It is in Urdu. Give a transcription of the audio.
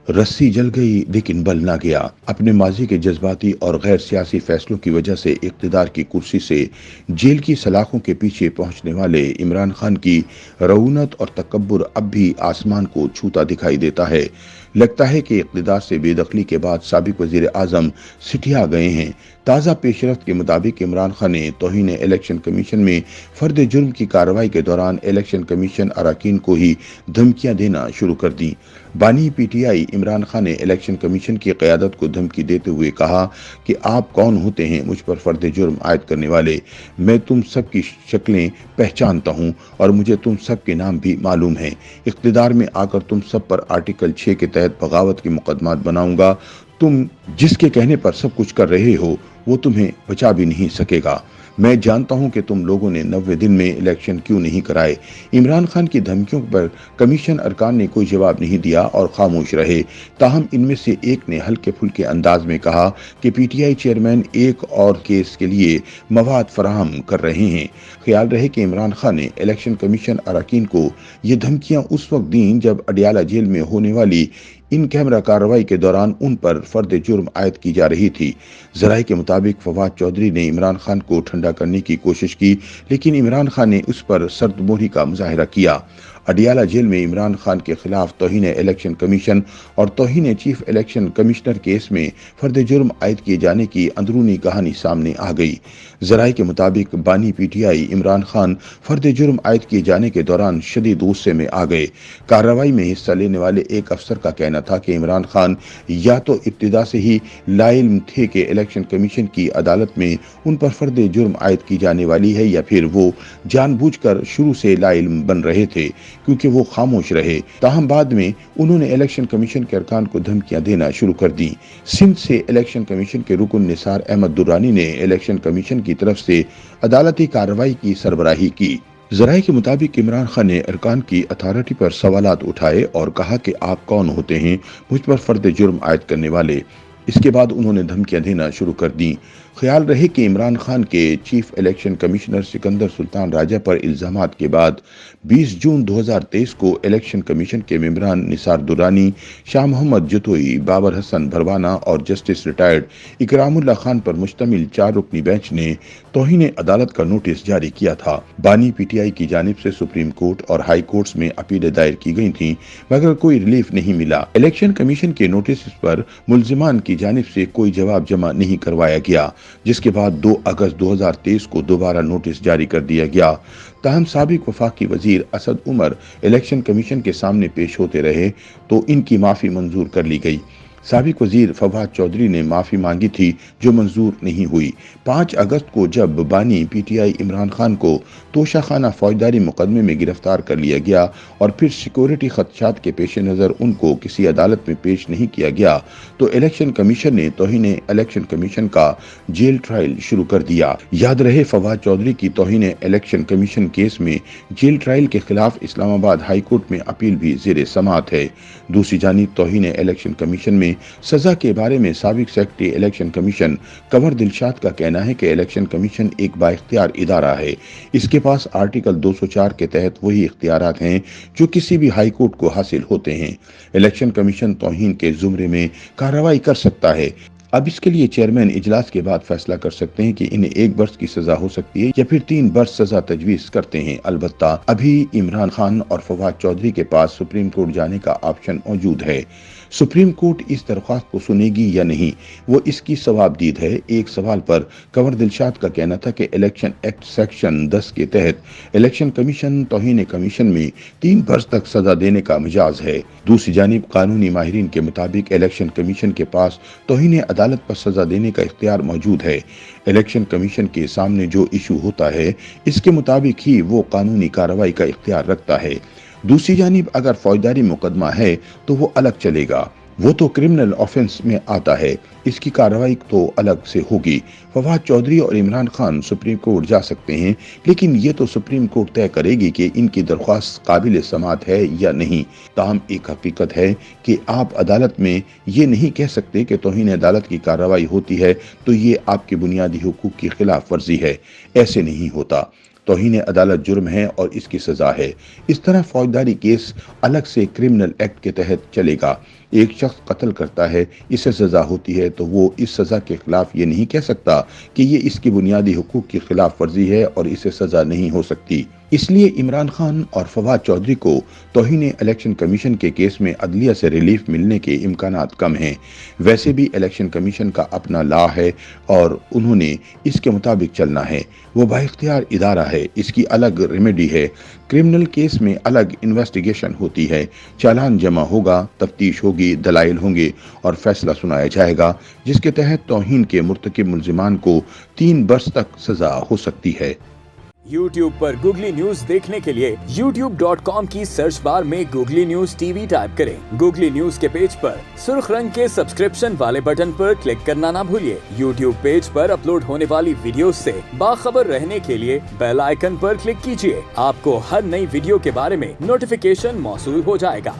رسی جل گئی لیکن بل نہ گیا۔ اپنے ماضی کے جذباتی اور غیر سیاسی فیصلوں کی وجہ سے اقتدار کی کرسی سے جیل کی سلاخوں کے پیچھے پہنچنے والے عمران خان کی رعونت اور تکبر اب بھی آسمان کو چھوتا دکھائی دیتا ہے۔ لگتا ہے کہ اقتدار سے بے دخلی کے بعد سابق وزیر اعظم سٹھیا گئے ہیں۔ تازہ پیش رفت کے مطابق عمران خان نے توہین الیکشن کمیشن میں فرد جرم کی کارروائی کے دوران الیکشن کمیشن اراکین کو ہی دھمکیاں دینا شروع کر دیں۔ بانی P T I Imran Khan نے الیکشن کمیشن کی قیادت کو دھمکی دیتے ہوئے کہا کہ آپ کون ہوتے ہیں مجھ پر فرد جرم عائد کرنے والے؟ میں تم سب کی شکلیں پہچانتا ہوں اور مجھے تم سب کے نام بھی معلوم ہیں۔ اقتدار میں آ کر تم سب پر آرٹیکل 6 کے تحت بغاوت کے مقدمات بناؤں گا۔ تم جس کے کہنے پر سب کچھ کر رہے ہو وہ تمہیں بچا بھی نہیں سکے گا۔ میں جانتا ہوں کہ تم لوگوں نے 90 دن میں الیکشن کیوں نہیں کرائے۔ عمران خان کی دھمکیوں پر کمیشن ارکان نے کوئی جواب نہیں دیا اور خاموش رہے۔ تاہم ان میں سے ایک نے ہلکے پھلکے انداز میں کہا کہ پی ٹی آئی چیئرمین ایک اور کیس کے لیے مواد فراہم کر رہے ہیں۔ خیال رہے کہ عمران خان نے الیکشن کمیشن اراکین کو یہ دھمکیاں اس وقت دیں جب اڈیالہ جیل میں ہونے والی ان کیمرہ کارروائی کے دوران ان پر فرد جرم عائد کی جا رہی تھی۔ ذرائع کے مطابق فواد چودھری نے عمران خان کو ٹھنڈا کرنے کی کوشش کی، لیکن عمران خان نے اس پر سرد موہری کا مظاہرہ کیا۔ اڈیالہ جیل میں عمران خان کے خلاف توہین الیکشن کمیشن اور توہین چیف الیکشن کمشنر کیس میں فرد جرم عائد کیے جانے کی اندرونی کہانی سامنے آ گئی۔ ذرائع کے مطابق بانی P T I Imran Khan فرد جرم عائد کیے جانے کے دوران شدید غصے میں آ گئے۔ کارروائی میں حصہ لینے والے ایک افسر کا کہنا تھا کہ عمران خان یا تو ابتدا سے ہی لا علم تھے کہ الیکشن کمیشن کی عدالت میں ان پر فرد جرم عائد کی جانے والی ہے، یا پھر وہ جان بوجھ کر شروع سے لا علم بن رہے تھے کیونکہ وہ خاموش رہے۔ تاہم بعد میں انہوں نے الیکشن کمیشن کے ارکان کو دھمکیاں دینا شروع کر دیں۔ سندھ سے الیکشن کمیشن کے رکن نثار احمد درانی نے الیکشن کمیشن کی طرف سے عدالتی کارروائی کی سربراہی کی۔ ذرائع کے مطابق عمران خان نے ارکان کی اتھارٹی پر سوالات اٹھائے اور کہا کہ آپ کون ہوتے ہیں مجھ پر فرد جرم عائد کرنے والے؟ اس کے بعد انہوں نے دھمکیاں دینا شروع کر دیں۔ خیال رہے کہ عمران خان کے چیف الیکشن کمشنر سکندر سلطان راجہ پر الزامات کے بعد 20 جون 2023 کو الیکشن کمیشن کے ممبران نثار درانی، شاہ محمد جتوئی، بابر حسن بھروانہ اور جسٹس ریٹائرڈ اکرام اللہ خان پر مشتمل 4 رکنی بینچ نے توہین عدالت کا نوٹس جاری کیا تھا۔ بانی پی ٹی آئی کی جانب سے سپریم کورٹ اور ہائی کورٹس میں اپیلیں دائر کی گئی تھیں مگر کوئی ریلیف نہیں ملا۔ الیکشن کمیشن کے نوٹس پر ملزمان کی جانب سے کوئی جواب جمع نہیں کروایا گیا، جس کے بعد 2 اگست 2023 کو دوبارہ نوٹس جاری کر دیا گیا۔ تاہم سابق وفاقی وزیر اسد عمر الیکشن کمیشن کے سامنے پیش ہوتے رہے تو ان کی معافی منظور کر لی گئی۔ سابق وزیر فواد چودھری نے معافی مانگی تھی جو منظور نہیں ہوئی۔ 5 اگست کو جب بانی P T I Imran Khan کو توشہ خانہ فوجداری مقدمے میں گرفتار کر لیا گیا اور پھر سیکورٹی خدشات کے پیش نظر ان کو کسی عدالت میں پیش نہیں کیا گیا تو الیکشن کمیشن نے توہین الیکشن کمیشن کا جیل ٹرائل شروع کر دیا۔ یاد رہے فواد چودھری کی توہین الیکشن کمیشن کیس میں جیل ٹرائل کے خلاف اسلام آباد ہائی کورٹ میں اپیل بھی زیر سماعت ہے۔ دوسری جانب توہین الیکشن کمیشن میں سزا کے بارے میں سابق سیکرٹری الیکشن کمیشن کنور دلشاد کا کہنا ہے کہ الیکشن کمیشن ایک بااختیار ادارہ ہے۔ اس کے پاس آرٹیکل 204 کے تحت وہی اختیارات ہیں جو کسی بھی ہائی کورٹ کو حاصل ہوتے ہیں۔ الیکشن کمیشن توہین کے زمرے میں کارروائی کر سکتا ہے۔ اب اس کے لیے چیئرمین اجلاس کے بعد فیصلہ کر سکتے ہیں کہ انہیں 1 برس کی سزا ہو سکتی ہے یا پھر 3 برس سزا تجویز کرتے ہیں۔ البتہ ابھی عمران خان اور فواد چودھری کے پاس سپریم کورٹ جانے کا آپشن موجود ہے۔ سپریم کورٹ اس درخواست کو سنے گی یا نہیں، وہ اس کی ثوابدید ہے۔ ایک سوال پر کنور دلشاد کا کہنا تھا کہ الیکشن ایکٹ سیکشن 10 کے تحت الیکشن کمیشن توہین کمیشن میں 3 برس تک سزا دینے کا مجاز ہے۔ دوسری جانب قانونی ماہرین کے مطابق الیکشن کمیشن کے پاس توہین عدالت پر سزا دینے کا اختیار موجود ہے۔ الیکشن کمیشن کے سامنے جو ایشو ہوتا ہے اس کے مطابق ہی وہ قانونی کارروائی کا اختیار رکھتا ہے۔ دوسری جانب اگر فوجداری مقدمہ ہے تو وہ الگ چلے گا، وہ تو کرمنل آفینس میں آتا ہے، اس کی کارروائی تو الگ سے ہوگی۔ فواد چودھری اور عمران خان سپریم کورٹ جا سکتے ہیں، لیکن یہ تو سپریم کورٹ طے کرے گی کہ ان کی درخواست قابل سماعت ہے یا نہیں۔ تاہم ایک حقیقت ہے کہ آپ عدالت میں یہ نہیں کہہ سکتے کہ توہین عدالت کی کارروائی ہوتی ہے تو یہ آپ کے بنیادی حقوق کی خلاف ورزی ہے۔ ایسے نہیں ہوتا۔ توہین عدالت جرم ہے اور اس کی سزا ہے۔ اس طرح فوجداری کیس الگ سے کرمنل ایکٹ کے تحت چلے گا۔ ایک شخص قتل کرتا ہے، اسے سزا ہوتی ہے، تو وہ اس سزا کے خلاف یہ نہیں کہہ سکتا کہ یہ اس کی بنیادی حقوق کی خلاف ورزی ہے اور اسے سزا نہیں ہو سکتی۔ اس لیے عمران خان اور فواد چودھری کو توہین الیکشن کمیشن کے کیس میں عدلیہ سے ریلیف ملنے کے امکانات کم ہیں۔ ویسے بھی الیکشن کمیشن کا اپنا لا ہے اور انہوں نے اس کے مطابق چلنا ہے۔ وہ بااختیار ادارہ ہے، اس کی الگ ریمیڈی ہے۔ کرمنل کیس میں الگ انویسٹیگیشن ہوتی ہے، چالان جمع ہوگا، تفتیش ہوگی، دلائل ہوں گے اور فیصلہ سنایا جائے گا، جس کے تحت توہین کے مرتکب ملزمان کو 3 برس تک سزا ہو سکتی ہے۔ YouTube پر گوگلی نیوز دیکھنے کے لیے youtube.com کی سرچ بار میں googly news T V type کریں۔ گوگلی نیوز کے پیج پر سرخ رنگ کے سبسکرپشن والے بٹن پر کلک کرنا نہ بھولیے۔ YouTube پیج پر اپلوڈ ہونے والی ویڈیوز سے باخبر رہنے کے لیے بیل آئیکن پر کلک کیجیے۔ آپ کو ہر نئی ویڈیو کے بارے میں نوٹیفیکیشن موصول ہو جائے گا۔